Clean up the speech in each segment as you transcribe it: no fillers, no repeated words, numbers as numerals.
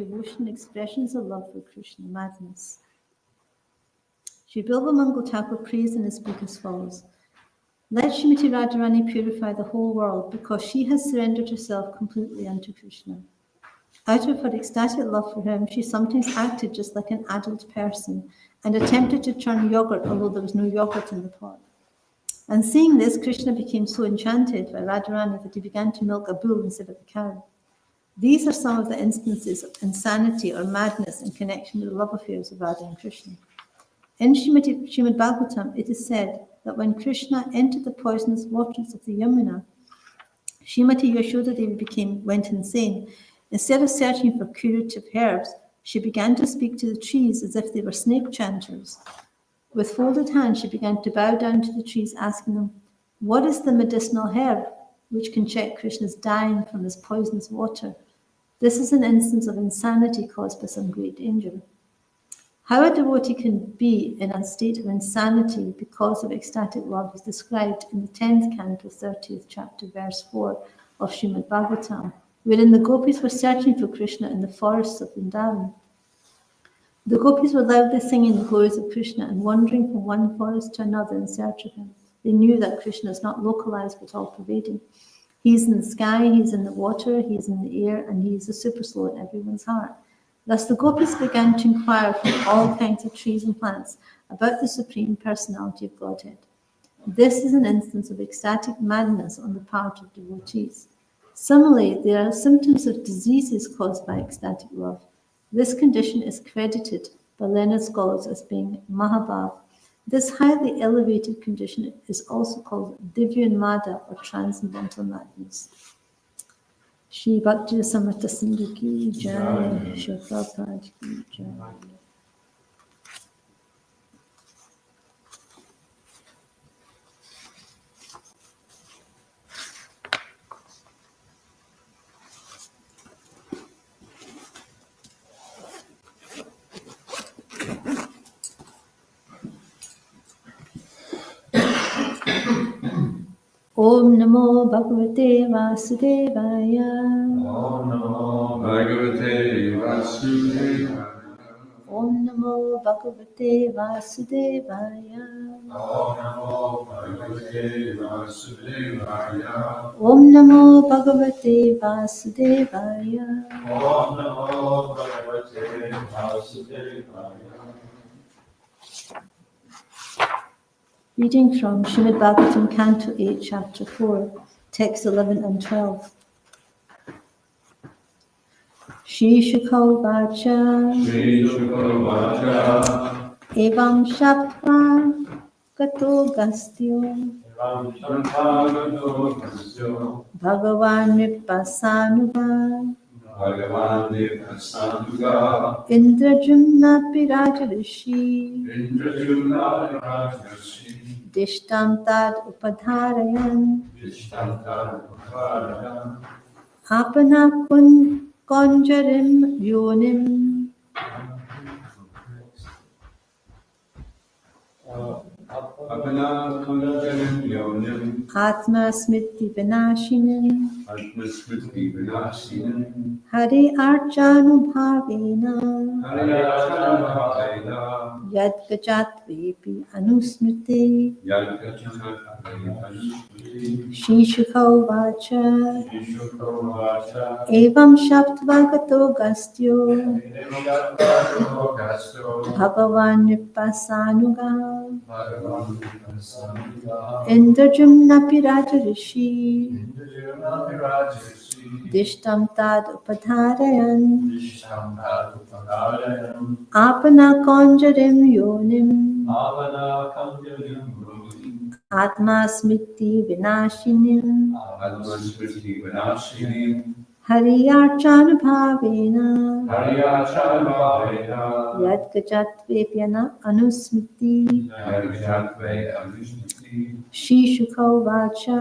devotion, expressions of love for Krishna, madness. Sri Bilva Mangal Thakur prays in his book as follows: Let Srimati Radharani purify the whole world because she has surrendered herself completely unto Krishna. Out of her ecstatic love for him, she sometimes acted just like an adult person and attempted to churn yogurt, although there was no yogurt in the pot. And seeing this, Krishna became so enchanted by Radharani that he began to milk a bull instead of a cow. These are some of the instances of insanity or madness in connection with the love affairs of Radha and Krishna. In Srimad Bhagavatam, it is said that when Krishna entered the poisonous waters of the Yamuna, Srimati Yashoda Devi went insane. Instead of searching for curative herbs, she began to speak to the trees as if they were snake chanters. With folded hands, she began to bow down to the trees, asking them, "What is the medicinal herb which can check Krishna's dying from this poisonous water?" This is an instance of insanity caused by some great danger. How a devotee can be in a state of insanity because of ecstatic love is described in the 10th canto, 30th chapter, verse 4 of Srimad Bhagavatam, wherein the gopis were searching for Krishna in the forests of Vrindavan. The gopis were loudly singing the glories of Krishna and wandering from one forest to another in search of him. They knew that Krishna is not localized but all-pervading. He is in the sky, he is in the water, he is in the air, and he is the super-soul in everyone's heart. Thus the gopis began to inquire from all kinds of trees and plants about the Supreme Personality of Godhead. This is an instance of ecstatic madness on the part of devotees. Similarly, there are symptoms of diseases caused by ecstatic love. This condition is credited by learned scholars as being Mahabhav. This highly elevated condition is also called Divyanmada or transcendental madness. Shri Bhakti Samartha Sindhu ki jai, Shri Prabhupada ki jai. Om Namo Bhagavate Vasudevaya. Om Namo Bhagavate Vasudevaya. Om Namo Bhagavate Vasudevaya. Om Namo Bhagavate Vasudevaya. Om Namo Bhagavate Vasudevaya. Om Namo Bhagavate Vasudevaya. Reading from Srimad Bhagavatam, Canto 8, Chapter 4, Texts 11 and 12. Shri Shukha Vacha. Shri Shukha Vacha. Evam Shaptva Kato Gastyo. Evam Shaptva Kato Gastyo. Bhagavan Vipasanuva. Bhagavan Vipasanuga. Indrajumna Pirajarishi. Indrajumna Pirajarishi. Dishtam Tad Upadharayan. Dishtam Tad Upadharayan. Apana Konjarim Yonim. Apana Konjarim Yonim. Atma Smriti Vinashinim. Atma Smriti Vinashinim. Hari Archanubhavena. Hari Archanubhavena. Yad Gajatvepi Anusmriti. Yad Gajatvepi Anusmriti. Shri Shukha Vacha. Shri Shukha Vacha. Evam Shaptvagato Gastyo. Evam Shaptvagato Gastyo. Bhagavan Vipasanuga. Bhagavan Vipasanuga. Indrajumna Pirajarishi. Indrajumna Pirajarishi. Dishtam Tad Upadharayan. Dishtam Tad Upadharayan. Apana Konjarim Yonim. Apana Konjarim Yonim. Atma Smriti Vinashinim. Atma Smriti Vinashinim. Hari Archanubhavena. Hari Archanubhavena. Yad Gajatvepi Anusmriti. Yad Gajatvepi Anusmriti. Shishuko Vacha.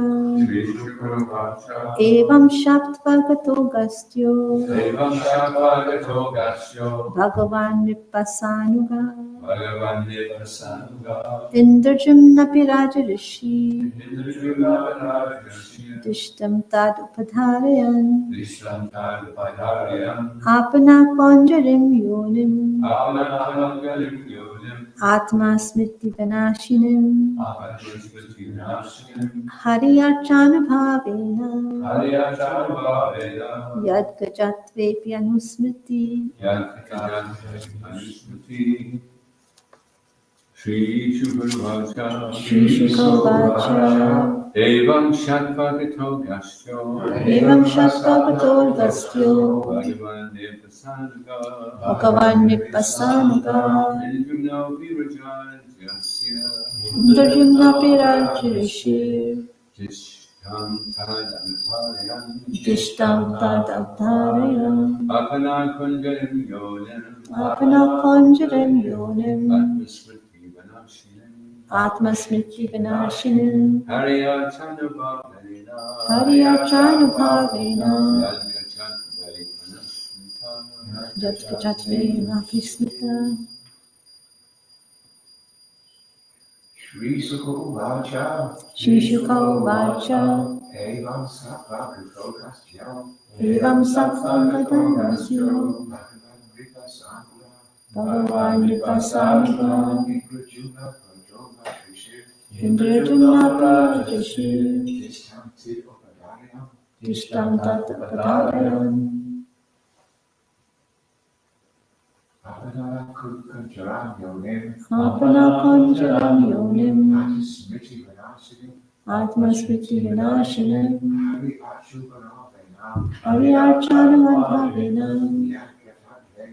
Vishnupravacha. Evam Shaptvagato Gastyo. Devam Shavagato Gasyo. Bhagavan Vipasanuga. Bhagavan Vipasanuga. Indrajamna Piraja Rishi. Indrujumnavarajasya. Dishtam Tad Upadharayan. Vishram Tadupadaryam. Apana Konjarim Yonim. Apanapanagalim Yonim. Atma Smriti Vanashinim. Apanaspati Vinashinim. Hariyarchana Bhavena. Hariyacharvaveda. Yad Gajatvepi Anusmriti. Yadkajadvajamanusmriti. Shri Shubhavacha. Shri Shukavacha. Evam Shattvagato Gastyo. Evam Shastavato Gastyo. Bhagavan Vipasanuga. Bhagavan Vipasanuga. Indrino Virajayasya. Indrajamna Pirajirishi. Jishtam Tadanuparayam. Dishtam Tad Avtarayam. Apana Kunjalim Yonim. Apana Konjarim Yonim. Atmasmriti Vanashinim. Atma Smriti Vinashinim. Hariyachana Bhavena. Hariyarchana Bhavena. Yadgachatvari Vanasmita. Jatkachatvena Pismita. Shri Sukho Shishuko Vacha. Evam Sattva Gastyo. Evam Sattvam Gasyo. Bhagavan Vipasanuga. Bhagavan Vipasanuga. Indrajumna Pradoma Rishi. Indrajamna Pirajishi. Dishtam Tit Upadayam. Dishtam Tat Upadharayan. Apana Kunjaram Yonim. Apana Konjaram Yonim. Atismriti Vanashinim. Atma Smriti Vinashinim. Hari Achubanavena. Hariyarchana Bhavena. Yadgachatve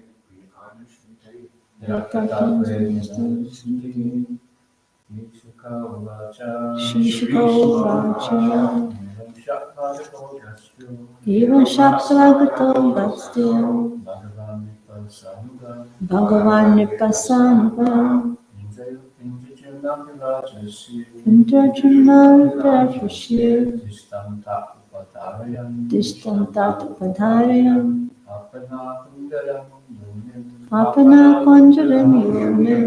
Priyanushmite. Shishuko Vacha. Evam Shaptvagato Gastyo. Bhagavan Vipasanuga. Indrajamna Pirajishi. Dishtam Tat Upadharayan. Apana Konjaram Yonim.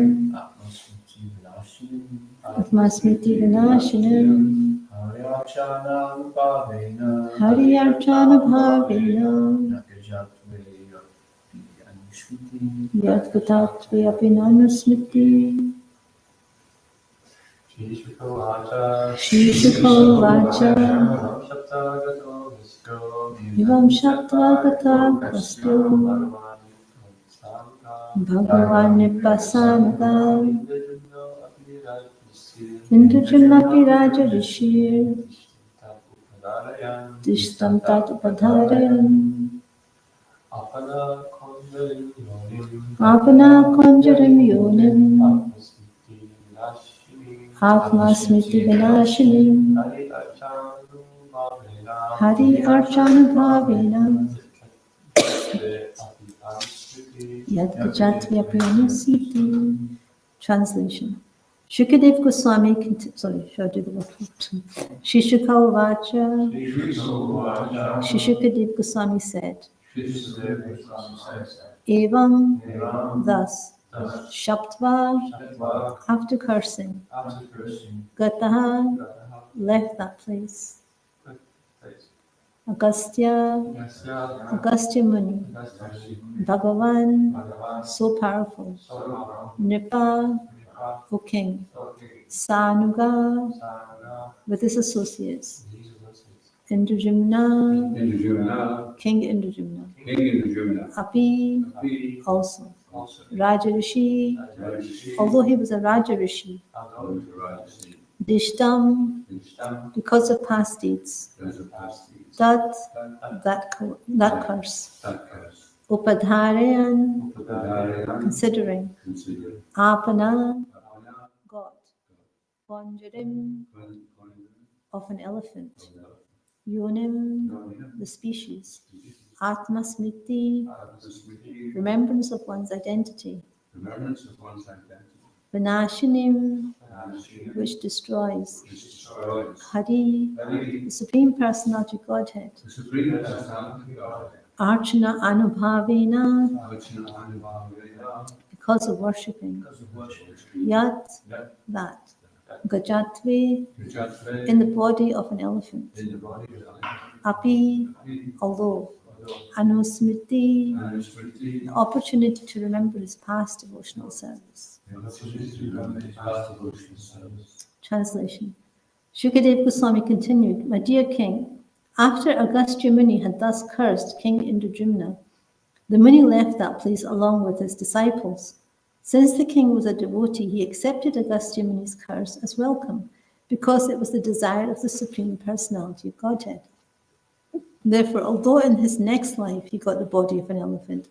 Atma Smriti Vinashinim. Hariyarchana Bhavena. Yadkatatve Apinanusmriti. Shri Shukho Vacha. Evam Shaptvagata Gastyo. Bhagavan Vipasanuga. Indrajamna Piraja Dishtam Tat Upadharayan. Apana Konjarim Yonim. Atma Smriti Vinashinim. Hari Archana Bhavena. Yadgajatvi Apriyanusiti. Translation. Shukadev Goswami, sorry, shall I do the work? Shishukha Vacha. Shukadev Goswami said, Evam, thus, Shaptva, after cursing, Gataha, left that place. Agastya, Agastya Muni, Bhagavan, so powerful, Nipa, O king, Sanuga, with his associates, Indrajamna, King Indrajamna, Api, also, Rajarishi, although he was a Rajarishi, Dishtam, because of past deeds, that curse, Upadharayan, considering, Apana, God, Ponjarim, of an elephant, Yonim, the species, Atma Smriti, remembrance of one's identity, Vinashinim, which destroys. Hari, the Supreme Personality of Godhead. The Supreme Personality of Godhead. Archana Anubhavena, Archana Anubhavena, because of worshipping. because of worship. Yat, Yat, that. Gajatve, Vijatve, in the body of an elephant. in the body of the Api, although. Anusmriti, Manusmriti, the opportunity to remember his past devotional service. the opportunity to remember his past devotional service. Translation. Shukadeva Goswami continued, My dear king, after Agastya Muni had thus cursed King Indradyumna, the Muni left that place along with his disciples. Since the king was a devotee, he accepted Agastya Muni's curse as welcome, because it was the desire of the Supreme Personality of Godhead. Therefore, although in his next life he got the body of an elephant,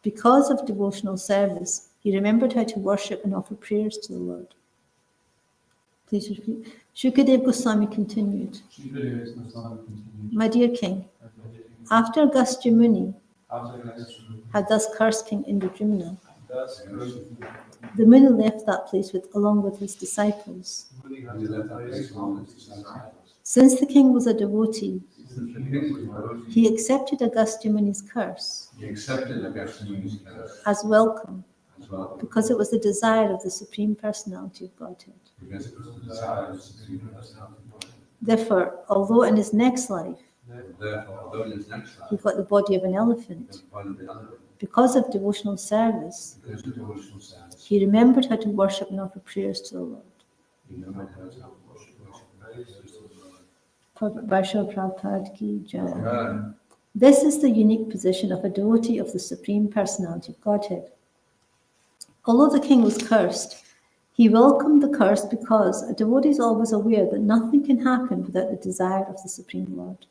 because of devotional service, he remembered how to worship and offer prayers to the Lord. Please repeat. Shukadeva Goswami continued, My dear king, after Agastya Muni had thus cursed King Indradyumna, the Muni left that place along with his disciples. Since the king was a devotee, he accepted Agastya Muni's curse as welcome, because it was the desire of the Supreme Personality of Godhead. Therefore, although in his next life he got the body of an elephant, because of devotional service, he remembered how to worship and offer prayers to the Lord. Vaishnava Prabhupada ki jai. This is the unique position of a devotee of the Supreme Personality of Godhead. Although the king was cursed, he welcomed the curse because a devotee is always aware that nothing can happen without the desire of the Supreme Lord.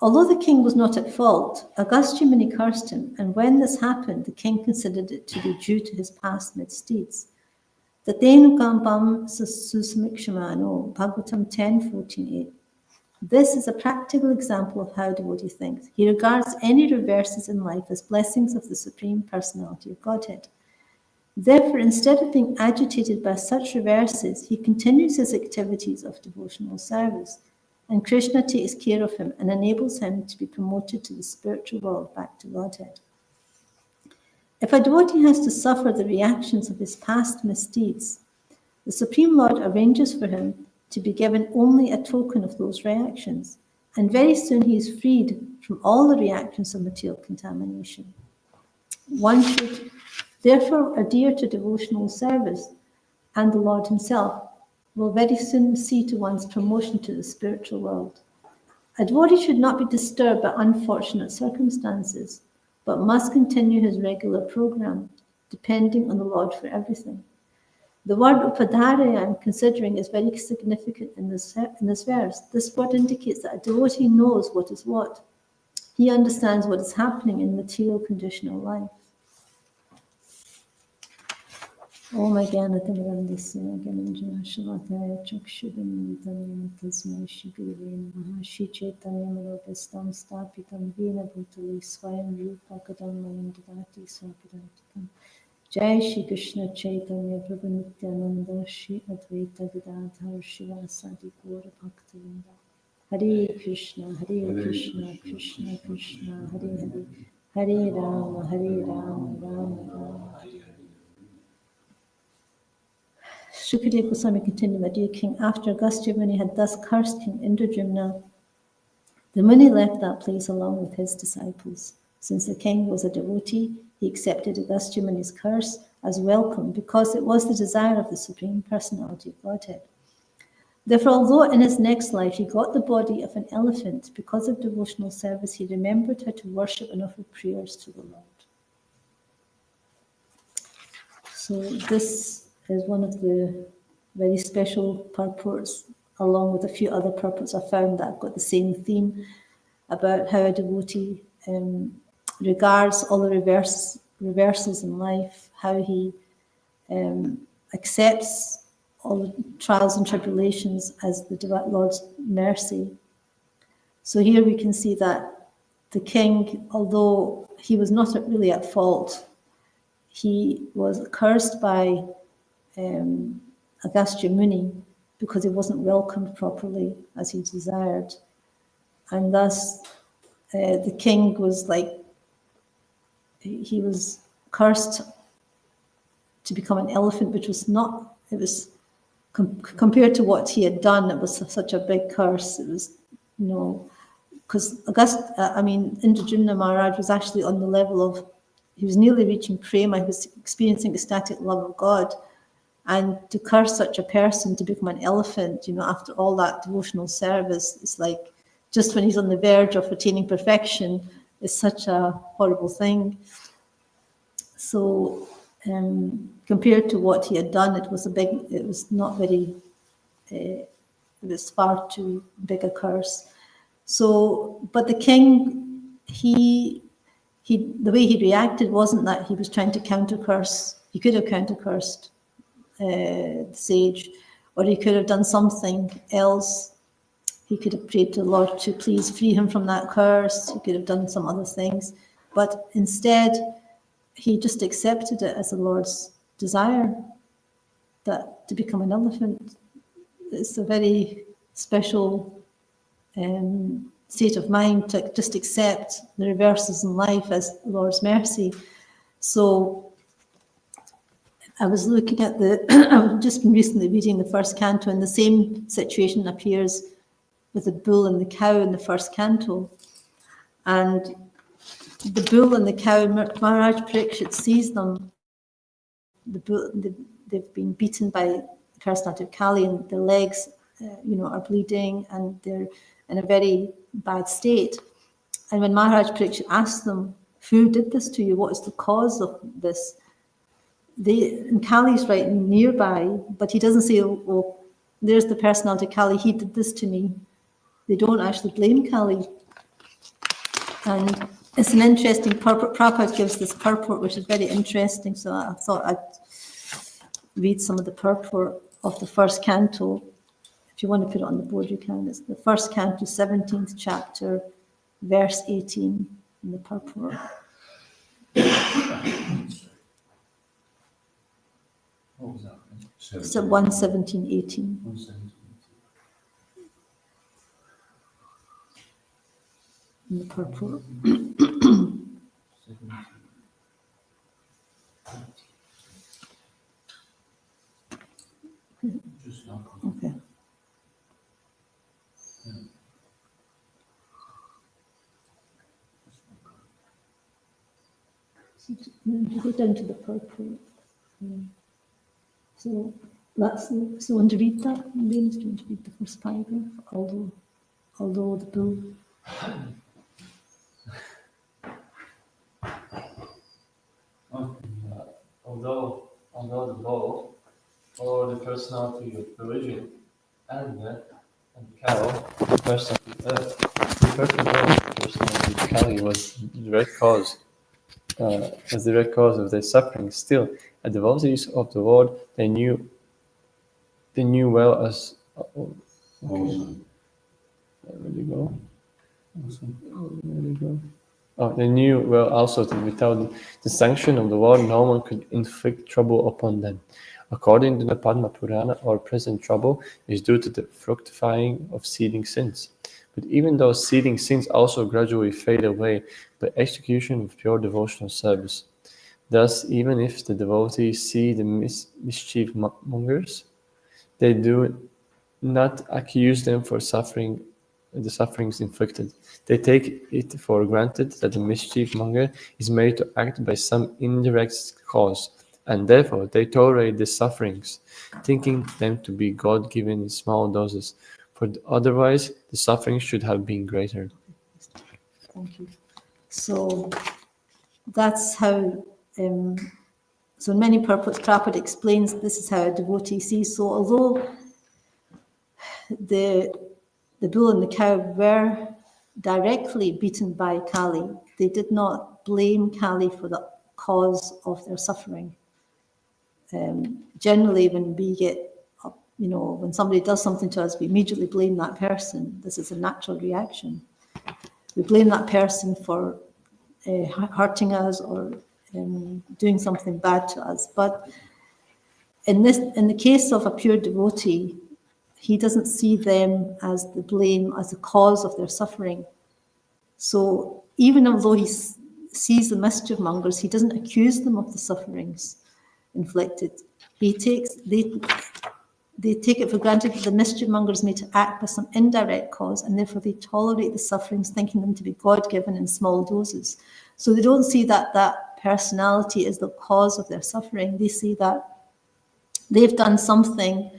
Although the king was not at fault, Agastya Muni cursed him, and when this happened, the king considered it to be due to his past misdeeds. Tatenukambam susmikshamano, Bhagavatam 10:14-8. This is a practical example of how a devotee thinks. He regards any reverses in life as blessings of the Supreme Personality of Godhead. Therefore, instead of being agitated by such reverses, he continues his activities of devotional service, and Krishna takes care of him and enables him to be promoted to the spiritual world back to Godhead. If a devotee has to suffer the reactions of his past misdeeds, the Supreme Lord arranges for him to be given only a token of those reactions, and very soon he is freed from all the reactions of material contamination. One should therefore adhere to devotional service, and the Lord himself will very soon see to one's promotion to the spiritual world. A devotee should not be disturbed by unfortunate circumstances, but must continue his regular program, depending on the Lord for everything. The word upadhara I am considering is very significant in this verse. This word indicates that a devotee knows what is what. He understands what is happening in material conditional life. Om Jnanatimrandasya Gyananjana Shalakaya Chakshudamritam Tasmai Shigurave Namaha Shri Chaitanya Manobhistam Stapitam Vena Bhutali Swayam Rupa Kadam Mayam Dadati Swapadantikam. Jai Shri Krishna Chaitanya Prabhu Nityananda Shri Advaita Gadadhar Shivasadi Gaura Bhaktivinoda. Hare Krishna, Krishna Krishna, Hare Hare, Hare Rama, Rama Rama, Hare Hare. Shukadeva Goswami continued, My dear king, after Agastya Muni had thus cursed King Indradyumna, the Muni left that place along with his disciples. Since the king was a devotee, he accepted Agastya Muni's curse as welcome because it was the desire of the Supreme Personality of Godhead. Therefore, although in his next life he got the body of an elephant, because of devotional service, he remembered how to worship and offer prayers to the Lord. So this is one of the very special purports, along with a few other purports I found that got the same theme about how a devotee regards all the reversals in life, how he accepts all the trials and tribulations as the Lord's mercy. So here we can see that the king, although he was not really at fault, he was cursed by Agastya Muni because he wasn't welcomed properly as he desired. And thus the king was like, he was cursed to become an elephant, which was not, it was compared to what he had done, it was such a big curse. It was, because Indrajumna Maharaj was actually on the level of, he was nearly reaching prema, he was experiencing ecstatic love of God. And to curse such a person to become an elephant, after all that devotional service, it's like just when he's on the verge of attaining perfection, it's such a horrible thing. So compared to what he had done, it was far too big a curse. So, but the king, the way he reacted wasn't that he was trying to counter-curse. He could have counter-cursed the sage, or he could have done something else. He could have prayed to the Lord to please free him from that curse. He could have done some other things. But instead, he just accepted it as the Lord's desire, that to become an elephant. It's a very special state of mind to just accept the reverses in life as the Lord's mercy. So I was looking at I've just been recently reading the first canto, and the same situation appears with the bull and the cow in the first canto. And the bull and the cow, Maharaj Parikshit sees them. They've been beaten by the personality of Kali, and their legs, are bleeding, and they're in a very bad state. And when Maharaj Parikshit asks them, "Who did this to you? What is the cause of this?" And Kali's right nearby, but he doesn't say, "Oh, there's the personality of Kali. He did this to me." They don't actually blame Kali. And it's an interesting purport. Prabhupada gives this purport, which is very interesting. So I thought I'd read some of the purport of the first canto. If you want to put it on the board, you can. It's the first canto, 17th chapter, verse 18 in the purport. What was that? It's at 117.18. 117. In the purport. Just not. Okay. So you go down to the purport. So so want to read that? Maybe do you want to read the first paragraph? Although the bull. Although the bull, or the personality of religion, and the cow, the personality of earth, the personality of Kali was the direct cause, of their suffering. Still, as devotees of the Lord, they knew well as. Awesome. Where did it go? They knew well also that without the sanction of the Lord, no one could inflict trouble upon them. According to the Padma Purana, our present trouble is due to the fructifying of seeding sins. But even those seeding sins also gradually fade away by execution of pure devotional service. Thus, even if the devotees see the mischief mongers, they do not accuse them for the sufferings inflicted. They take it for granted that the mischief monger is made to act by some indirect cause, and therefore they tolerate the sufferings, thinking them to be God-given in small doses, for otherwise the sufferings should have been greater. Thank you. So that's how, so in many purports, Prabhupada explains this is how a devotee sees. So although the bull and the cow were directly beaten by Kali, they did not blame Kali for the cause of their suffering. Generally, when we get, when somebody does something to us, we immediately blame that person. This is a natural reaction. We blame that person for hurting us or doing something bad to us. But in the case of a pure devotee, he doesn't see them as the blame, as the cause of their suffering. So even although he sees the mischief mongers, he doesn't accuse them of the sufferings inflicted. They take it for granted that the mischief mongers may act by some indirect cause, and therefore they tolerate the sufferings, thinking them to be God-given in small doses. So they don't see that personality is the cause of their suffering. They see that they've done something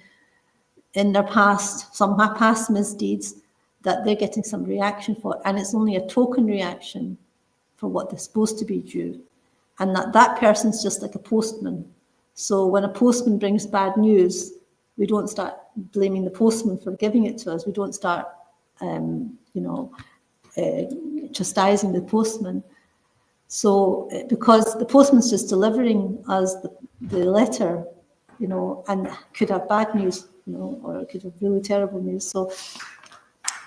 in their past, some past misdeeds, that they're getting some reaction for, and it's only a token reaction for what they're supposed to be due. And that person's just like a postman. So when a postman brings bad news, we don't start blaming the postman for giving it to us. We don't start, chastising the postman. So because the postman's just delivering us the letter, and could have bad news, or it could have really terrible news. So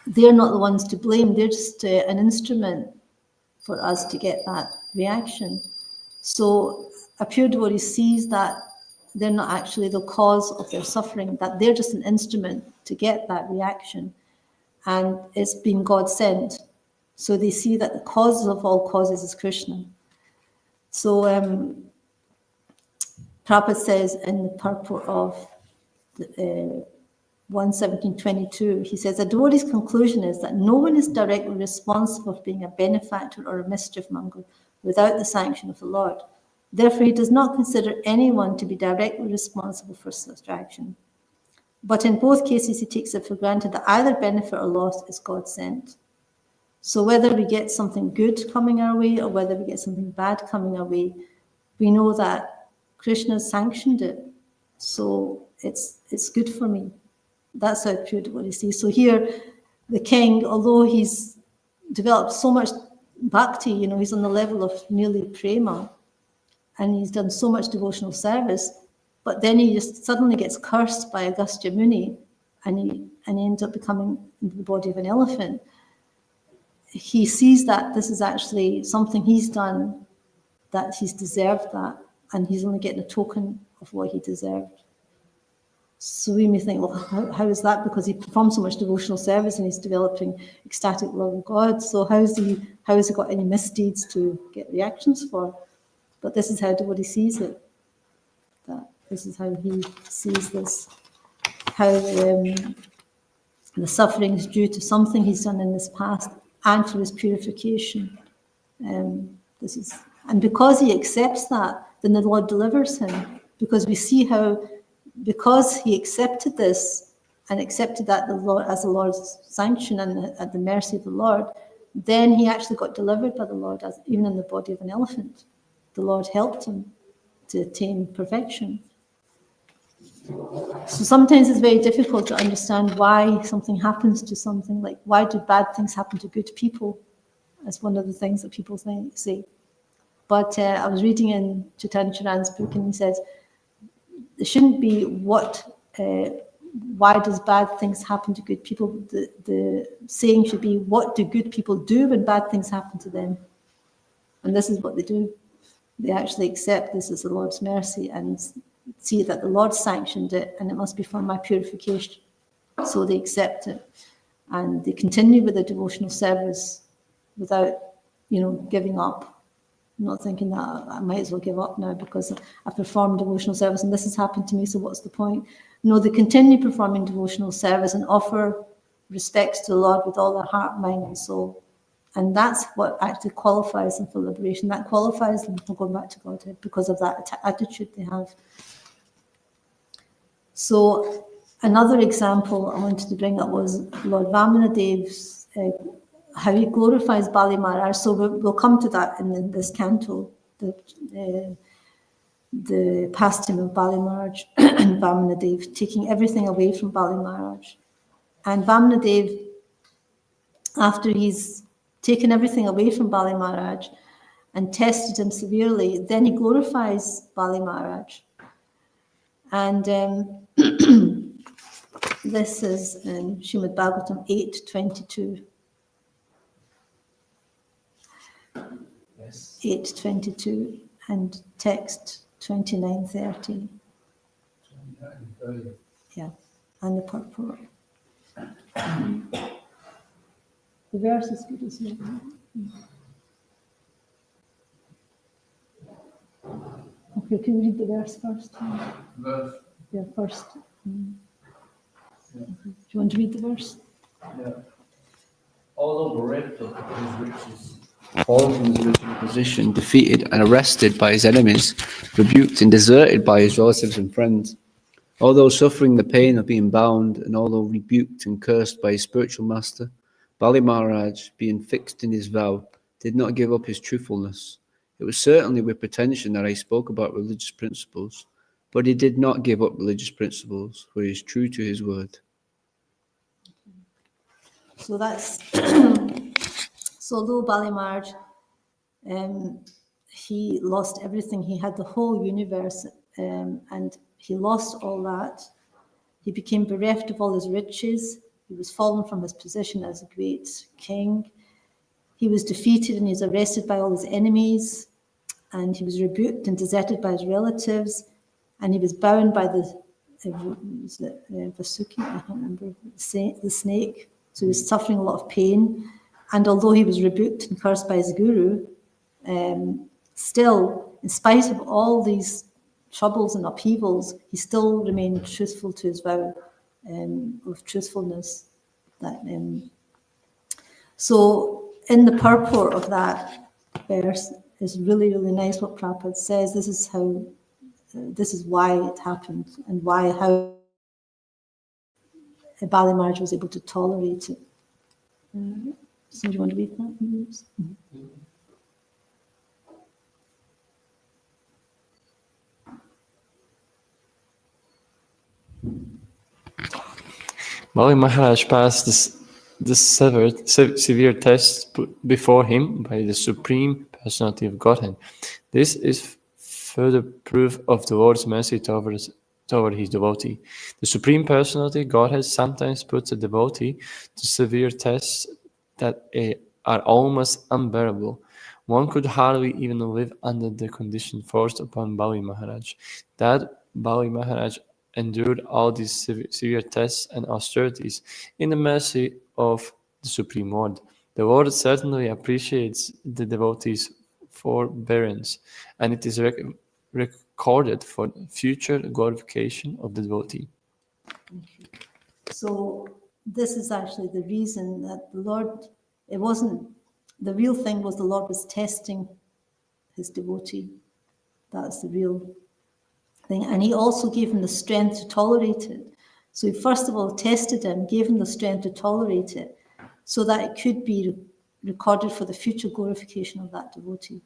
they're not the ones to blame. They're just an instrument for us to get that reaction. So a pure devotee sees that they're not actually the cause of their suffering, that they're just an instrument to get that reaction, and it's been God sent. So they see that the cause of all causes is Krishna. So Prabhupada says in the purport of 117.22, he says, a devotee's conclusion is that no one is directly responsible for being a benefactor or a mischief monger without the sanction of the Lord. Therefore, he does not consider anyone to be directly responsible for such action. But in both cases, he takes it for granted that either benefit or loss is God sent. So whether we get something good coming our way or whether we get something bad coming our way, we know that Krishna sanctioned it. So it's good for me. That's how pure devotee sees. So here, the king, although he's developed so much bhakti, he's on the level of nearly prema, and he's done so much devotional service, but then he just suddenly gets cursed by Agastya Muni, and he ends up becoming the body of an elephant. He sees that this is actually something he's done, that he's deserved that, and he's only getting a token of what he deserved. So we may think, well, how is that? Because he performed so much devotional service and he's developing ecstatic love of God. So how has he got any misdeeds to get reactions for? But this is how devotee sees it. That this is how he sees this. How the suffering is due to something he's done in his past and for his purification. And because he accepts that, then the Lord delivers him. Because we see how, because he accepted this and accepted that as the Lord's sanction and at the mercy of the Lord, then he actually got delivered by the Lord, even in the body of an elephant. The Lord helped him to attain perfection. So sometimes it's very difficult to understand why something happens to something. Like, why do bad things happen to good people? That's one of the things that people say. But I was reading in Chaitanya Charan's book, and he says, there shouldn't be why does bad things happen to good people? The saying should be, what do good people do when bad things happen to them? And this is what they do. They actually accept this as the Lord's mercy and see that the Lord sanctioned it and it must be for my purification. So they accept it and they continue with the devotional service without, giving up. I'm not thinking that I might as well give up now because I performed devotional service and this has happened to me, so what's the point? No, they continue performing devotional service and offer respects to the Lord with all their heart, mind and soul. And that's what actually qualifies them for liberation. That qualifies them for going back to Godhead because of that attitude they have. So another example I wanted to bring up was Lord Vamanadev's, how he glorifies Bali Maharaj. So we'll come to that in this canto, the pastime of Bali Maharaj and Vamanadev, taking everything away from Bali Maharaj. And Vamanadev, after he's taken everything away from Bali Maharaj and tested him severely, then he glorifies Bali Maharaj. And this is in Srimad Bhagavatam 8:22. Yes. 8:22 and text 29:30. Yeah, and the purport. The verse is good as well. Okay, can you read the verse first? Verse. Yeah, first. Do you want to read the verse? Yeah. Although bereft of his riches, fallen from his original position, defeated and arrested by his enemies, rebuked and deserted by his relatives and friends, although suffering the pain of being bound, and although rebuked and cursed by his spiritual master, Bali Maharaj, being fixed in his vow, did not give up his truthfulness. It was certainly with pretension that he spoke about religious principles, but he did not give up religious principles, for he is true to his word. So that's so although Bali Maharaj, he lost everything. He had the whole universe, and he lost all that. He became bereft of all his riches. He was fallen from his position as a great king. He was defeated and he was arrested by all his enemies, and he was rebuked and deserted by his relatives, and he was bound by the Vasuki, I can't remember, the snake. So he was suffering a lot of pain. And although he was rebuked and cursed by his guru, still, in spite of all these troubles and upheavals, he still remained truthful to his vow of truthfulness. So in the purport of that verse is really, really nice what Prabhupada says. This is why it happened and how Bali Maharaj was able to tolerate it. So do you want to read that? Mm-hmm. Bali Maharaj passed this severe test put before him by the Supreme Personality of Godhead. This is further proof of the Lord's mercy toward his devotee. The Supreme Personality of Godhead sometimes puts a devotee to severe tests that are almost unbearable. One could hardly even live under the condition forced upon Bali Maharaj. That Bali Maharaj endured all these severe tests and austerities in the mercy of the Supreme Lord. The Lord certainly appreciates the devotee's forbearance, and it is recorded for future glorification of the devotee. So this is actually the reason that the Lord, it wasn't, the real thing was the Lord was testing his devotee. That's the real thing. And he also gave him the strength to tolerate it. So he first of all tested him, gave him the strength to tolerate it, so that it could be recorded for the future glorification of that devotee.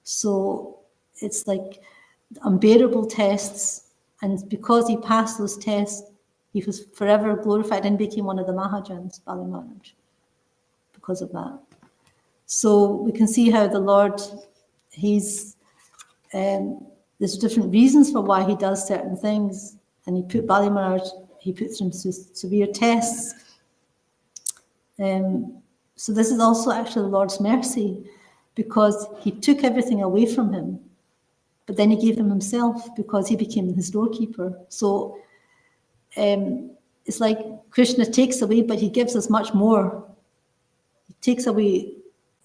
So it's like unbearable tests, and because he passed those tests, he was forever glorified and became one of the Mahajans, Bali Maharaj, because of that. So we can see how the Lord, there's different reasons for why he does certain things, and he put Bali Maharaj, he puts him through severe tests. So this is also actually the Lord's mercy, because he took everything away from him, but then he gave them himself because he became his doorkeeper. So it's like Krishna takes away, but he gives us much more. He takes away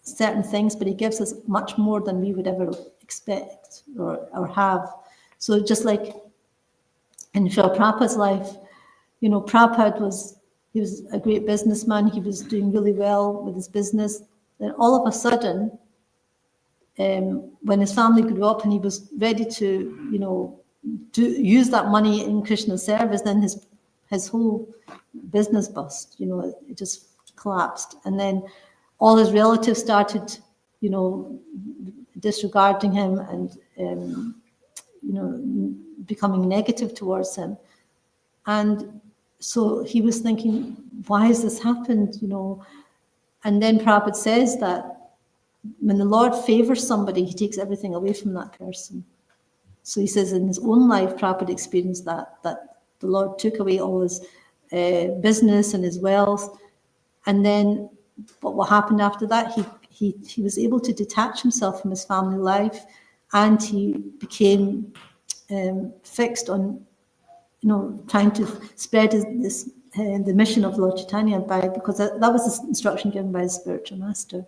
certain things, but he gives us much more than we would ever expect or have. So just like in Srila Prabhupada's life, Prabhupada was a great businessman. He was doing really well with his business. Then all of a sudden, when his family grew up and he was ready to, use that money in Krishna's service, then his whole business bust. It just collapsed, and then all his relatives started, disregarding him and becoming negative towards him. And so he was thinking, why has this happened? And then Prabhupada says that when the Lord favors somebody, he takes everything away from that person. So he says in his own life, Prabhupada experienced that the Lord took away all his business and his wealth. And then, but what happened after that? He was able to detach himself from his family life, and he became fixed on trying to spread the mission of Lord Chaitanya because that was the instruction given by his spiritual master,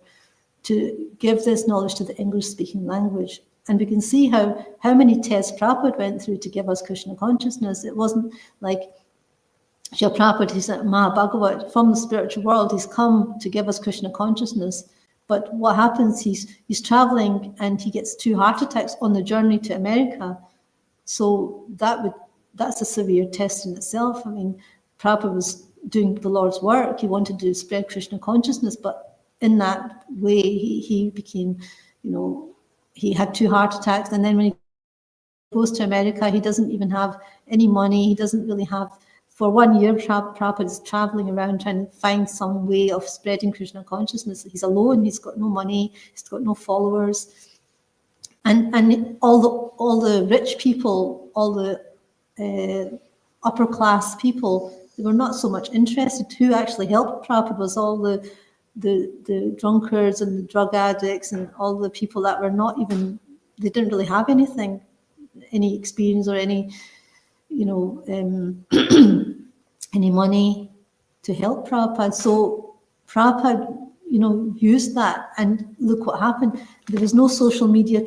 to give this knowledge to the English-speaking language. And we can see how many tests Prabhupada went through to give us Krishna consciousness. It wasn't like Srila Prabhupada, he's at Mahabhagavat, from the spiritual world, he's come to give us Krishna consciousness. But what happens, he's traveling and he gets 2 heart attacks on the journey to America. So that's a severe test in itself. I mean, Prabhupada was doing the Lord's work. He wanted to spread Krishna consciousness, but in that way, he became, he had 2 heart attacks. And then when he goes to America, he doesn't even have any money. He doesn't really have, for 1 year, Prabhupada is traveling around trying to find some way of spreading Krishna consciousness. He's alone. He's got no money. He's got no followers. And all the rich people, all the upper class people, they were not so much interested. Who actually helped Prabhupada was all the drunkards and the drug addicts and all the people that were not even, they didn't really have anything, any experience or any, any money to help Prabhupada. So Prabhupada, used that, and look what happened. There was no social media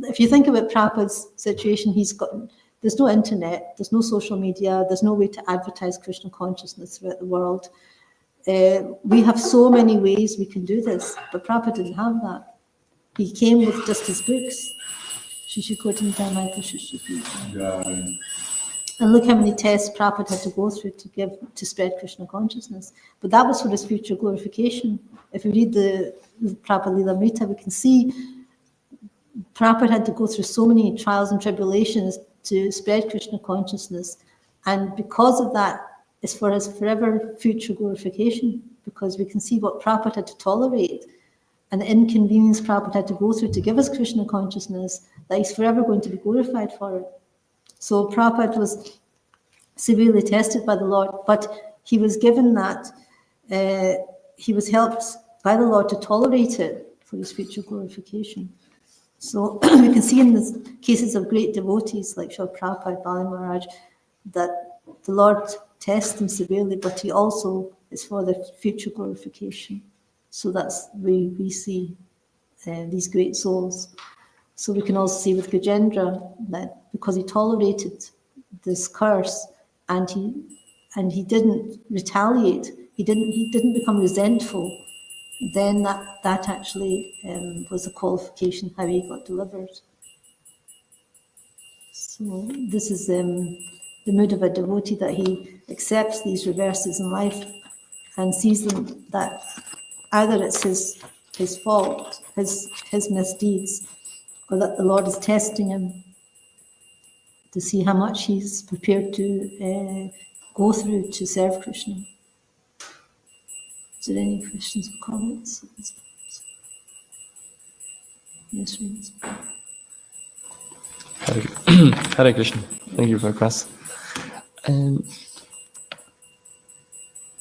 if you think about Prabhupada's situation, there's no internet, there's no social media, there's no way to advertise Krishna consciousness throughout the world. We have so many ways we can do this, but Prabhupada didn't have that. He came with just his books. And look how many tests Prabhupada had to go through to spread Krishna consciousness. But that was for his future glorification. If we read the Prabhupada Lila Amrita, we can see Prabhupada had to go through so many trials and tribulations to spread Krishna consciousness. And because of that, it's for his forever future glorification, because we can see what Prabhupada had to tolerate and the inconvenience Prabhupada had to go through to give us Krishna consciousness, that he's forever going to be glorified for it. So Prabhupada was severely tested by the Lord, but he was given that, he was helped by the Lord to tolerate it for his future glorification. So we can see in the cases of great devotees like Srila Prabhupada, Bali Maharaj, that the Lord tests them severely, but he also is for their future glorification. So that's the way we see these great souls. So we can also see with Gajendra that because he tolerated this curse and he didn't retaliate, he didn't become resentful, then that actually was a qualification how he got delivered. So this is the mood of a devotee, that he accepts these reverses in life and sees them that either it's his fault, his misdeeds, or that the Lord is testing him to see how much he's prepared to go through to serve Krishna. Is there any questions or comments? Yes, please. Hare Krishna. Thank you for class.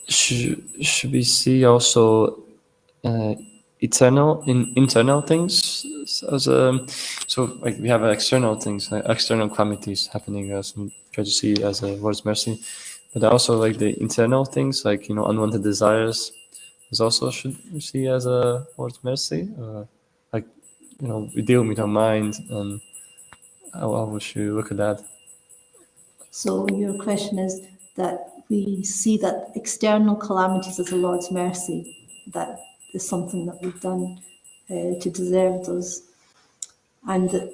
Should we see also internal things as so like we have external things, like external calamities happening as we try to see as a Lord's mercy, but also like the internal things, like unwanted desires, is also should we see as a Lord's mercy, like we deal with our mind, and how would you look at that? So your question is that we see that external calamities as the Lord's mercy, that is something that we've done to deserve those. And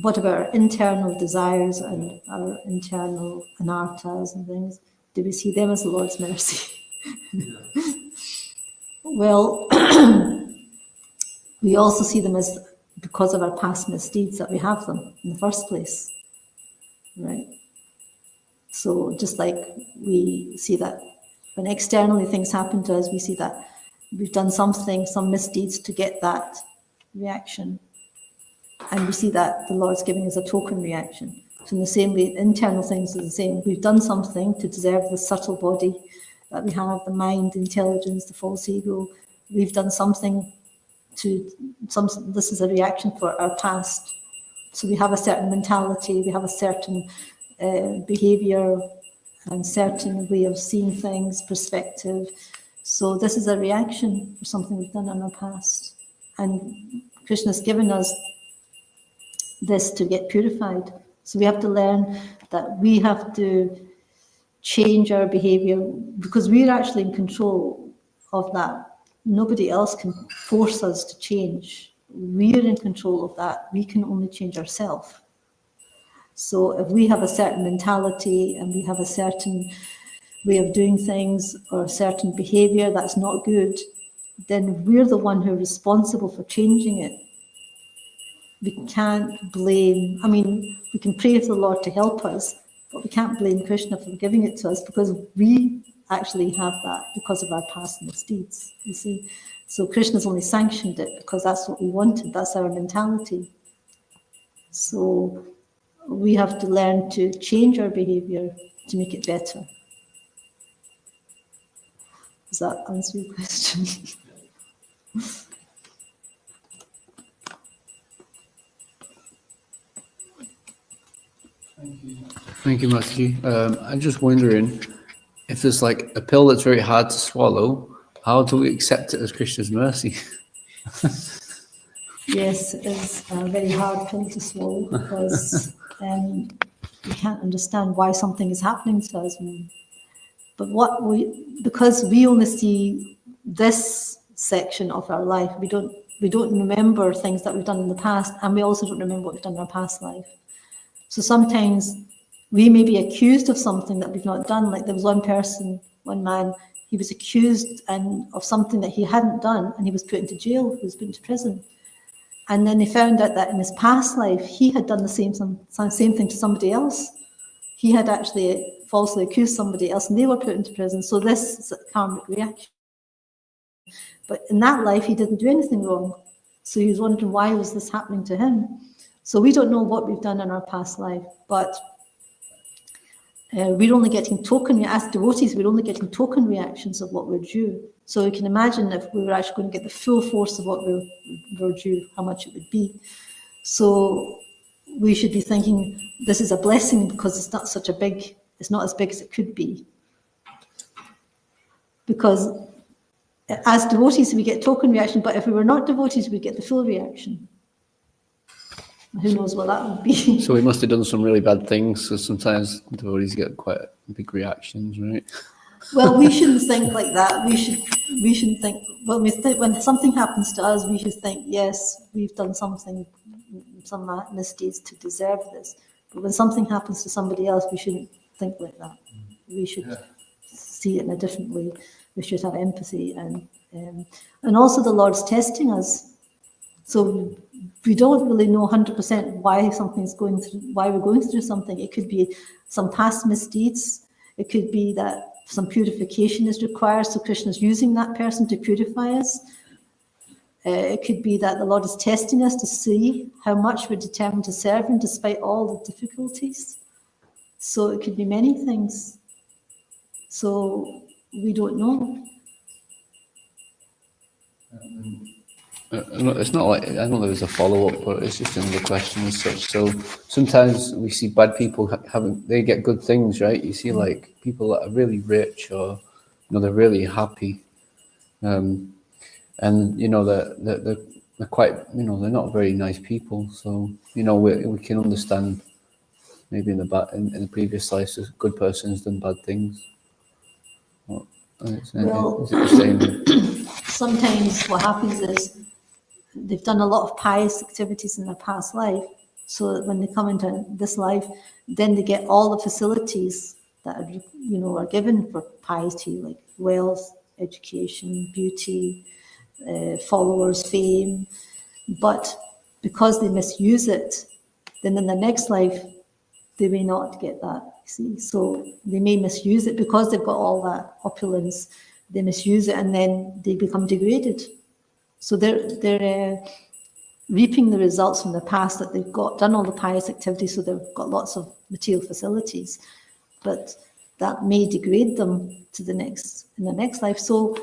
what about our internal desires and our internal anarthas and things? Do we see them as the Lord's mercy? Well, we also see them as because of our past misdeeds that we have them in the first place, right? So just like we see that when externally things happen to us, we see that we've done something, some misdeeds to get that reaction. And we see that the Lord's giving us a token reaction. So in the same way, internal things are the same. We've done something to deserve the subtle body that we have, the mind, the intelligence, the false ego. We've done something this is a reaction for our past. So we have a certain mentality, we have a certain behavior and certain way of seeing things, perspective. So this is a reaction for something we've done in our past. And Krishna's given us this to get purified. So we have to learn that we have to change our behavior because we're actually in control of that. Nobody else can force us to change. We're in control of that. We can only change ourselves. So if we have a certain mentality and we have a certain way of doing things or a certain behavior that's not good, then we're the one who's responsible for changing it. We can't blame, I mean, we can pray to the Lord to help us, but we can't blame Krishna for giving it to us because we actually have that because of our past misdeeds, you see. So Krishna's only sanctioned it because that's what we wanted, that's our mentality. So we have to learn to change our behavior to make it better. Does that answer your question? Thank you, Mataji. I'm just wondering if there's like a pill that's very hard to swallow, how do we accept it as Krishna's mercy? Yes, it's a very hard pill to swallow because we can't understand why something is happening to us. But because we only see this section of our life, we don't remember things that we've done in the past, and we also don't remember what we've done in our past life. So sometimes we may be accused of something that we've not done. Like there was one man, he was accused of something that he hadn't done, and he was put into jail, he was put into prison. And then they found out that in his past life, he had done the same thing to somebody else. He had actually falsely accused somebody else, and they were put into prison. So this is a karmic reaction. But in that life, he didn't do anything wrong. So he was wondering, why was this happening to him? So we don't know what we've done in our past life, but we're only getting as devotees, we're only getting token reactions of what we're due. So you can imagine if we were actually going to get the full force of what we're due, how much it would be. So we should be thinking this is a blessing because it's not as big as it could be. Because as devotees, we get token reaction, but if we were not devotees, we'd get the full reaction. Who knows what that would be? So we must have done some really bad things, so sometimes devotees get quite big reactions, right? Well, we shouldn't think like that. We shouldn't think when something happens to us, we should think, yes, we've done some misdeeds to deserve this. But when something happens to somebody else, we shouldn't think like that. We should see it in a different way. We should have empathy and also the Lord's testing us. So we don't really know 100% why we're going through something. It could be some past misdeeds. It could be that some purification is required, so Krishna is using that person to purify us. It could be that the Lord is testing us to see how much we're determined to serve Him despite all the difficulties. So it could be many things. So we don't know. It's not like, I don't know if there's a follow-up, but it's just another question as such. So sometimes we see bad people they get good things, right? You see like people that are really rich or, they're really happy. And, they're quite, they're not very nice people. So, we can understand maybe in the previous life, a good person has done bad things. Is it the same? Sometimes what happens is they've done a lot of pious activities in their past life, so that when they come into this life, then they get all the facilities that are given for piety, like wealth, education, beauty, followers, fame. But because they misuse it, then in the next life they may not get that. See, so they may misuse it because they've got all that opulence. They misuse it, and then they become degraded. So they're reaping the results from the past that they've done all the pious activities, so they've got lots of material facilities, but that may degrade them in the next life. So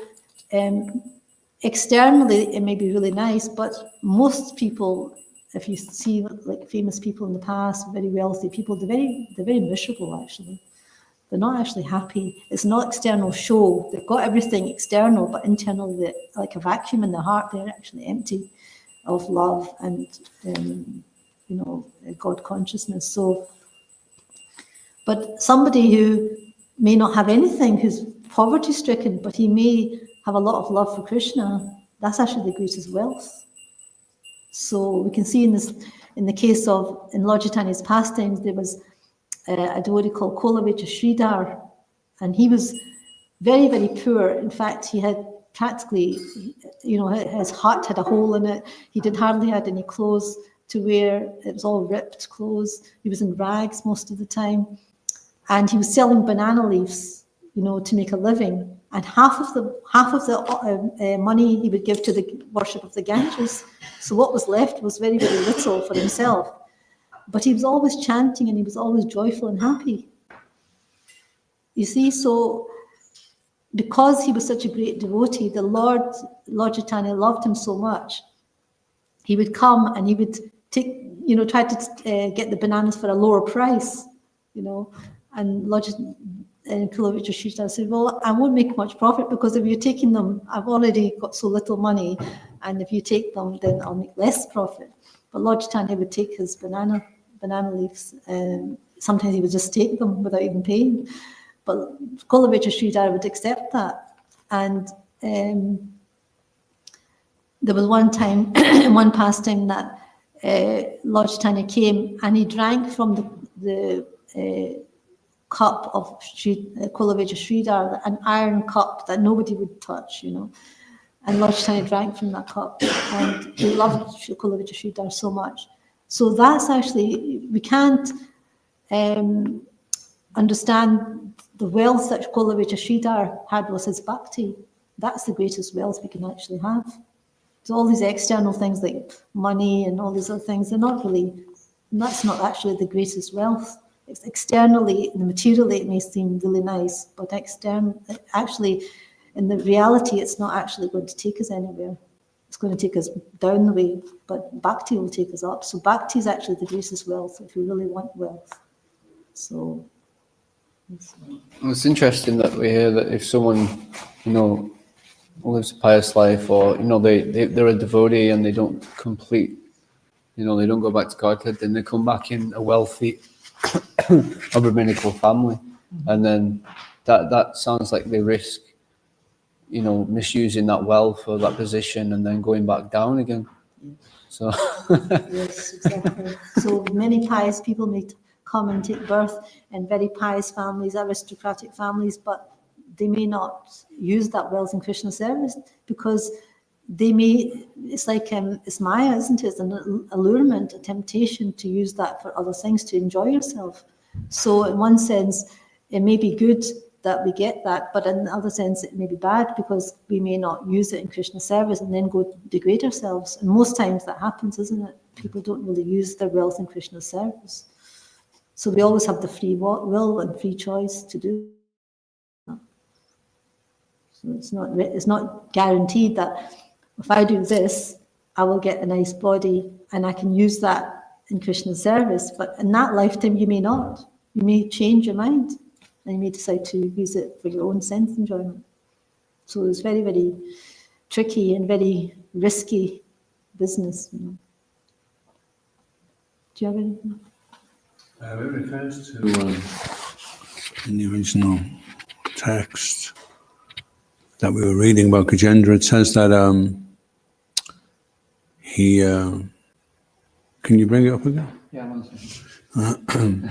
externally, it may be really nice, but most people if you see like famous people in the past, very wealthy people, they're very miserable actually. They're not actually happy. It's not external show. They've got everything external, but internally, they're like a vacuum in their heart. They're actually empty of love and God consciousness. So, but somebody who may not have anything, who's poverty-stricken, but he may have a lot of love for Krishna, that's actually the greatest wealth. So we can see in the case of, in Lord Chaitanya's pastimes, there was a devotee called Kolavecha Sridhar, and he was very, very poor. In fact, he had practically, his hut had a hole in it. He hardly had any clothes to wear. It was all ripped clothes. He was in rags most of the time. And he was selling banana leaves, to make a living. And half of the money he would give to the worship of the Ganges. So what was left was very, very little for himself. But he was always chanting and he was always joyful and happy. You see, so because he was such a great devotee, the Lord Chaitanya loved him so much. He would come and he would try to get the bananas for a lower price, and Lord Kulavecha Sridhar said, well, I won't make much profit because if you're taking them, I've already got so little money, and if you take them, then I'll make less profit. But Lord Chaitanya would take his banana leaves, and sometimes he would just take them without even paying. But Kulavecha Sridhar would accept that. And there was one time, one pastime that Lord Chaitanya came and he drank from the cup of Kulavecha Sridhar, an iron cup that nobody would touch, And Lord Chaitanya drank from that cup, and he loved Kulavecha Sridhar so much. So that's actually, we can't understand the wealth that Kulavecha Sridhar had was his bhakti. That's the greatest wealth we can actually have. So all these external things like money and all these other things, that's not actually the greatest wealth. It's externally, materially, it may seem really nice, but actually, in the reality, it's not actually going to take us anywhere. It's going to take us down the way, but bhakti will take us up. So bhakti is actually the greatest wealth if you really want wealth. So it's interesting that we hear that if someone, lives a pious life, or they're a devotee and they don't complete, they don't go back to Godhead, then they come back in a wealthy a Brahminical family, and then that sounds like they risk, misusing that wealth or that position and then going back down again. So yes, exactly. So many pious people may come and take birth in very pious families, aristocratic families, but they may not use that wealth in Krishna service because it's like, it's Maya, isn't it? It's an allurement, a temptation to use that for other things, to enjoy yourself. So in one sense, it may be good that we get that, but in the other sense, it may be bad because we may not use it in Krishna service and then go degrade ourselves. And most times that happens, isn't it? People don't really use their wealth in Krishna service. So we always have the free will and free choice to do that. So it's not guaranteed that if I do this, I will get a nice body and I can use that in Krishna service. But in that lifetime, you may not. You may change your mind and you may decide to use it for your own sense enjoyment. So it's very, very tricky and very risky business. Do you have anything? It refers to, in the original text that we were reading about Gajendra, it says that he... can you bring it up again? yeah, 1 second.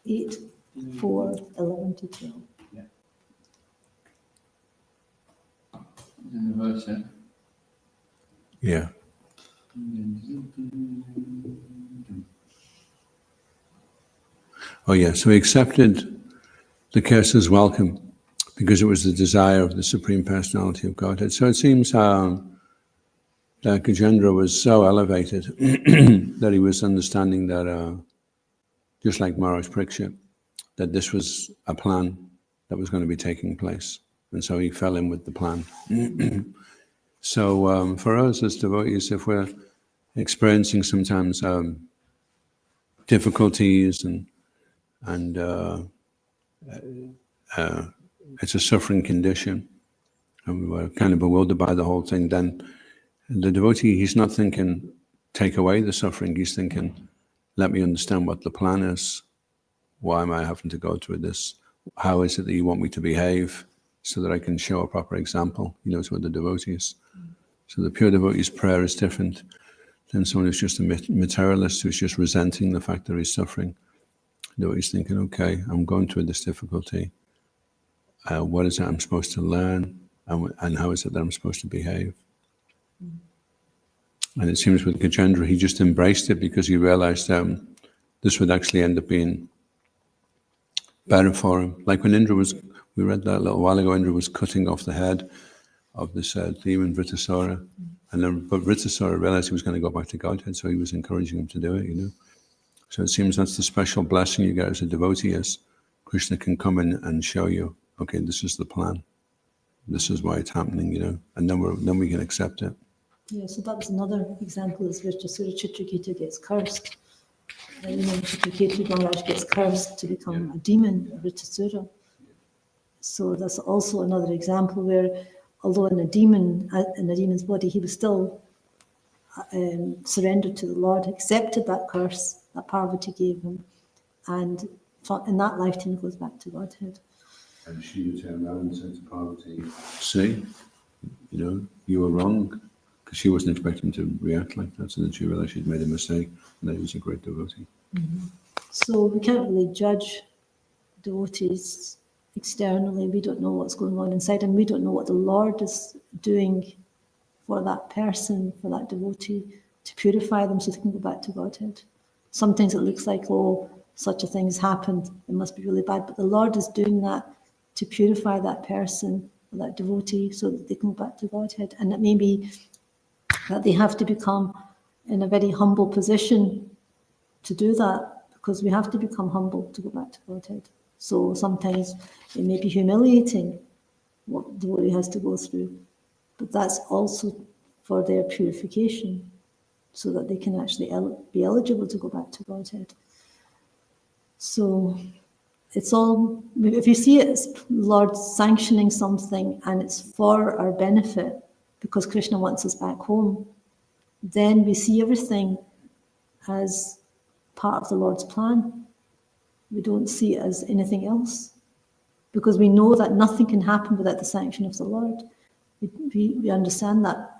8, 4, 11 to 12. Yeah. In the verse, Yeah. Oh yeah, so he accepted the Kirsa's welcome because it was the desire of the Supreme Personality of Godhead. So it seems that Gajendra was so elevated that he was understanding that, just like Maharaj Parikshit, that this was a plan that was going to be taking place. And so he fell in with the plan. So for us as devotees, if we're experiencing sometimes difficulties and it's a suffering condition, and we're kind of bewildered by the whole thing, then the devotee, he's not thinking, take away the suffering, he's thinking, let me understand what the plan is. Why am I having to go through this? How is it that you want me to behave so that I can show a proper example, to the devotees? So the pure devotee's prayer is different than someone who's just a materialist who's just resenting the fact that he's suffering. The devotee's thinking, okay, I'm going through this difficulty. What is it I'm supposed to learn? And how is it that I'm supposed to behave? And it seems with Gajendra, he just embraced it because he realized this would actually end up being better for him. Like when Indra was, we read that a little while ago, Indra was cutting off the head of this demon Vritasura. But Vritasura realized he was going to go back to Godhead, so he was encouraging him to do it, So it seems that's the special blessing you get as a devotee, is Krishna can come in and show you, okay, this is the plan. This is why it's happening, and then we can accept it. Yeah, so that was another example, is Vritasura Chitraketu gets cursed. Chitraketu Maharaj gets cursed to become a demon, a Vritasura. So that's also another example where, although in a demon's body, he was still surrendered to the Lord, accepted that curse that Parvati gave him, and in that lifetime he goes back to Godhead. And she would turn around and say to Parvati, see, you were wrong, because she wasn't expecting to react like that, so then she realized she'd made a mistake, and that he was a great devotee. Mm-hmm. So we can't really judge devotees externally. We don't know what's going on inside, and we don't know what the Lord is doing for that person, for that devotee, to purify them so they can go back to Godhead. Sometimes it looks like, oh, such a thing has happened, it must be really bad, but the Lord is doing that to purify that person, that devotee, so that they can go back to Godhead. And it may be that they have to become in a very humble position to do that, because we have to become humble to go back to Godhead. So sometimes it may be humiliating what the devotee has to go through, but that's also for their purification, so that they can actually be eligible to go back to Godhead. So it's all, if you see it as Lord sanctioning something and it's for our benefit because Krishna wants us back home, then we see everything as part of the Lord's plan. We don't see it as anything else, because we know that nothing can happen without the sanction of the Lord. We understand that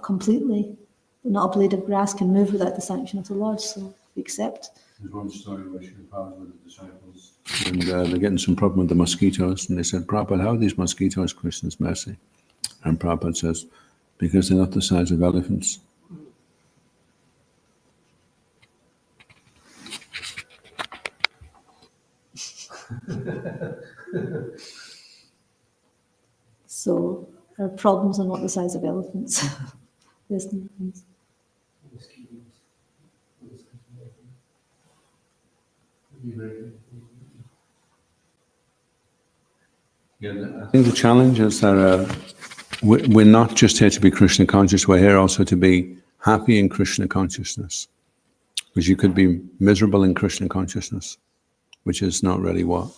completely. Not a blade of grass can move without the sanction of the Lord, so we accept. There's one story where she was with the disciples, and they're getting some problem with the mosquitoes, and they said, Prabhupada, how are these mosquitoes Krishna's mercy? And Prabhupada says, because they're not the size of elephants. So our problems are not the size of elephants. Yes, please. Yeah, I think the challenge is that we're not just here to be Krishna conscious, we're here also to be happy in Krishna consciousness. Because you could be miserable in Krishna consciousness, which is not really what.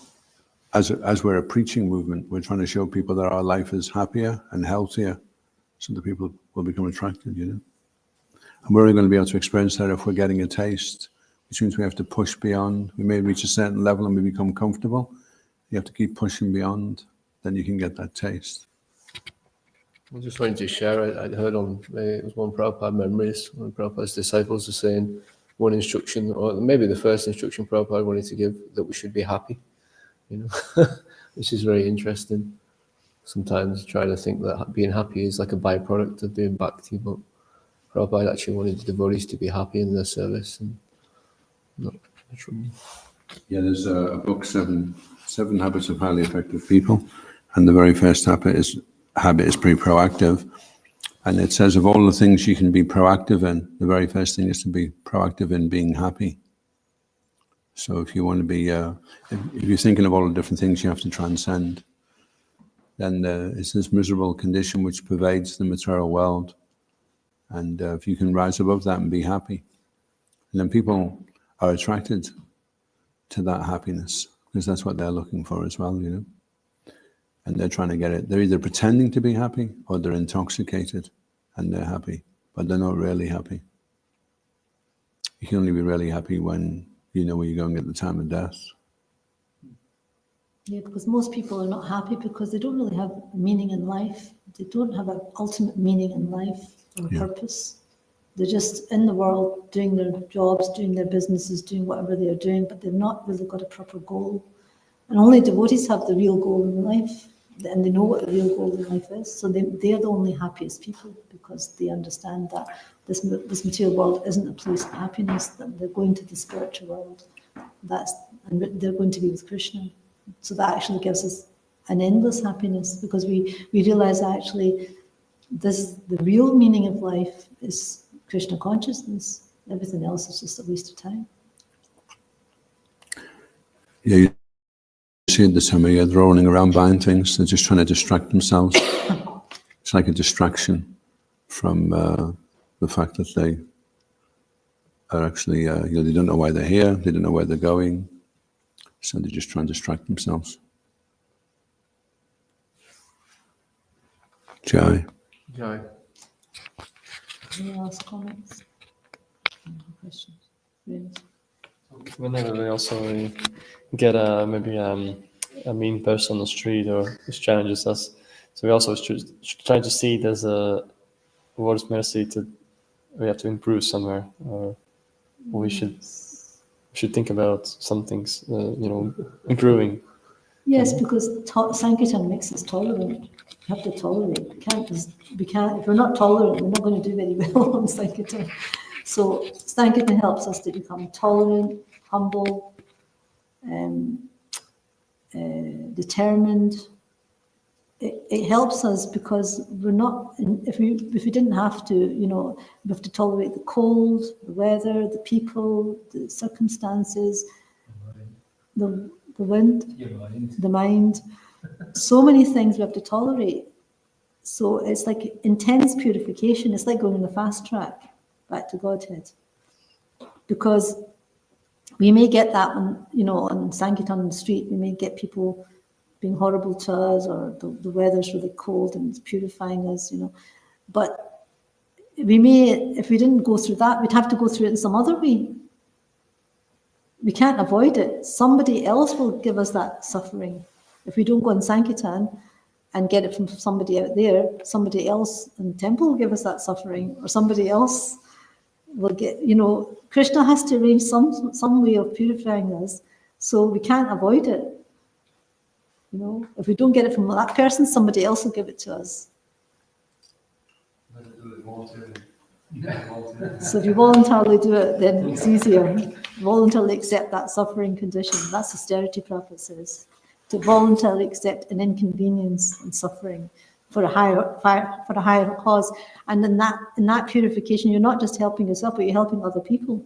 As we're a preaching movement, we're trying to show people that our life is happier and healthier, so that people will become attracted, And we're only going to be able to experience that if we're getting a taste, which means we have to push beyond. We may reach a certain level and we become comfortable. You have to keep pushing beyond, then you can get that taste. I just wanted to share, I'd heard on, it was one Prabhupada memories, one of Prabhupada's disciples was saying one instruction, or maybe the first instruction Prabhupada wanted to give, that we should be happy, which is very interesting. Sometimes try to think that being happy is like a byproduct of doing bhakti, but Prabhupada actually wanted the devotees to be happy in their service and not naturally. Yeah, there's a book, Seven Habits of Highly Effective People, and the very first habit is be proactive. And it says of all the things you can be proactive in, the very first thing is to be proactive in being happy. So if you want to be, if you're thinking of all the different things you have to transcend, then it's this miserable condition which pervades the material world. And if you can rise above that and be happy, and then people are attracted to that happiness, because that's what they're looking for as well, you know. And they're trying to get it. They're either pretending to be happy or they're intoxicated and they're happy, but they're not really happy. You can only be really happy when you know where you're going at the time of death. Yeah, because most people are not happy because they don't really have meaning in life. They don't have an ultimate meaning in life or purpose. They're just in the world doing their jobs, doing their businesses, doing whatever they're doing, but they've not really got a proper goal. And only devotees have the real goal in life, and they know what the real goal in life is. So they are the only happiest people because they understand that this material world isn't a place of happiness, that they're going to the spiritual world. And they're going to be with Krishna. So that actually gives us an endless happiness because we realize actually the real meaning of life is Krishna consciousness. Everything else is just a waste of time. Yeah, you see it this time of year, they're running around buying things, they're just trying to distract themselves. It's like a distraction from the fact that they are actually, they don't know why they're here, they don't know where they're going, so they just try and distract themselves. Jai. Jai. Any last comments? No questions? Really? Whenever we also get maybe a mean person on the street or which challenges us, so we also try to see it as a word's mercy we have to improve somewhere, or we should think about some things, improving. Yes, because Sankirtan makes us tolerant. We have to tolerate. We can't. If we're not tolerant, we're not going to do very well on Sankirtan. So Sankirtan helps us to become tolerant, humble, determined. It helps us because we're not. If we didn't have to, we have to tolerate the cold, the weather, the people, the circumstances, the wind, the mind. So many things we have to tolerate. So it's like intense purification. It's like going on the fast track back to Godhead. Because we may get that on Sankirtan on the street, we may get people being horrible to us, or the weather's really cold and it's purifying us, But we may, if we didn't go through that, we'd have to go through it in some other way. We can't avoid it. Somebody else will give us that suffering. If we don't go on Sankirtan and get it from somebody out there, somebody else in the temple will give us that suffering, or somebody else will get, Krishna has to arrange some way of purifying us, so we can't avoid it. If we don't get it from that person, somebody else will give it to us. So if you voluntarily do it, then it's easier. Voluntarily accept that suffering condition. That's austerity Prabhupada says. To voluntarily accept an inconvenience and suffering for a higher cause. And in that purification, you're not just helping yourself, but you're helping other people.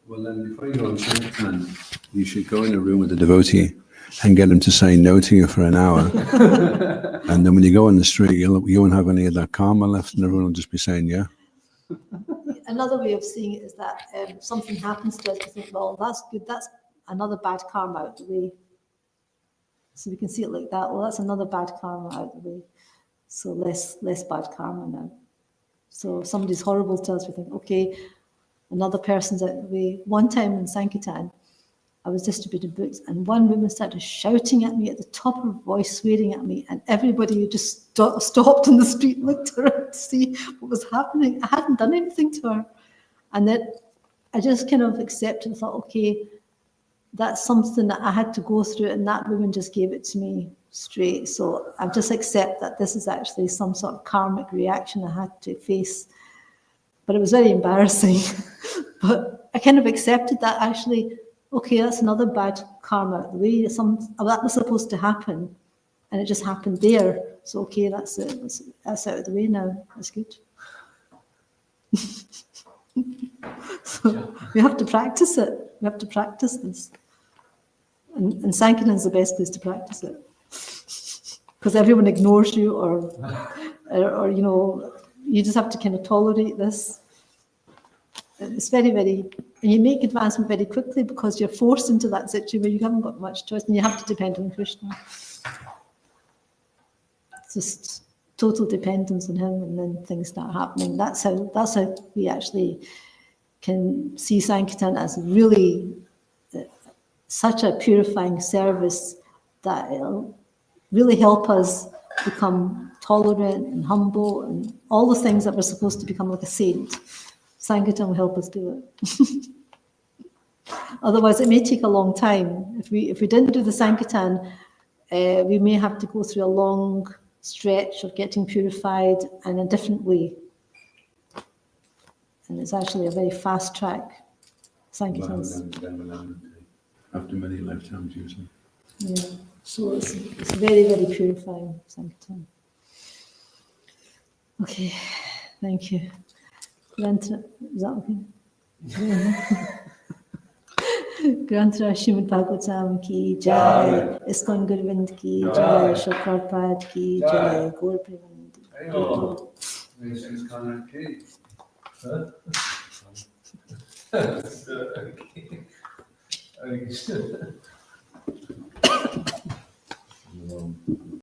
Well, then before you go on Sankirtan, you should go in a room with a devotee and get him to say no to you for an hour. And then when you go on the street, you won't have any of that karma left, and everyone will just be saying, yeah. Another way of seeing it is that something happens to us, we think, well, that's good, that's another bad karma out the way. So we can see it like that, well, that's another bad karma out the way. So less bad karma now. So if somebody's horrible to us, we think, okay, another person's out the way. One time in Sankirtan, I was distributing books, and one woman started shouting at me at the top of her voice, swearing at me, and everybody just stopped in the street and looked around to see what was happening. I hadn't done anything to her. And then I just kind of accepted, I thought, okay, that's something that I had to go through, and that woman just gave it to me straight. So I just accept that this is actually some sort of karmic reaction I had to face. But it was very embarrassing. But I kind of accepted that actually, okay, that's another bad karma out the way. That was supposed to happen, and it just happened there. So okay, that's it. That's out of the way now. That's good. So we have to practice it. We have to practice this. And Sankirtan is the best place to practice it. Because everyone ignores you or you just have to kind of tolerate this. It's very, very, and you make advancement very quickly because you're forced into that situation where you haven't got much choice and you have to depend on Krishna. It's just total dependence on him, and then things start happening. That's how we actually can see Sankirtan as really such a purifying service that it'll really help us become tolerant and humble and all the things that we're supposed to become like a saint. Sankirtan will help us do it. Otherwise, it may take a long time. If we didn't do the Sankirtan, we may have to go through a long stretch of getting purified in a different way. And it's actually a very fast track. Sankirtan's. After many lifetimes, usually. Yeah. So it's very, very purifying, Sankirtan. Okay, thank you. Grantra, is that okay? Grantra Srimad Bhagavatam ki jai, ISKCON Gurvind ki jai, Srila Prabhupada ki jai, Gaur Premanandi. This is kind of key. Huh?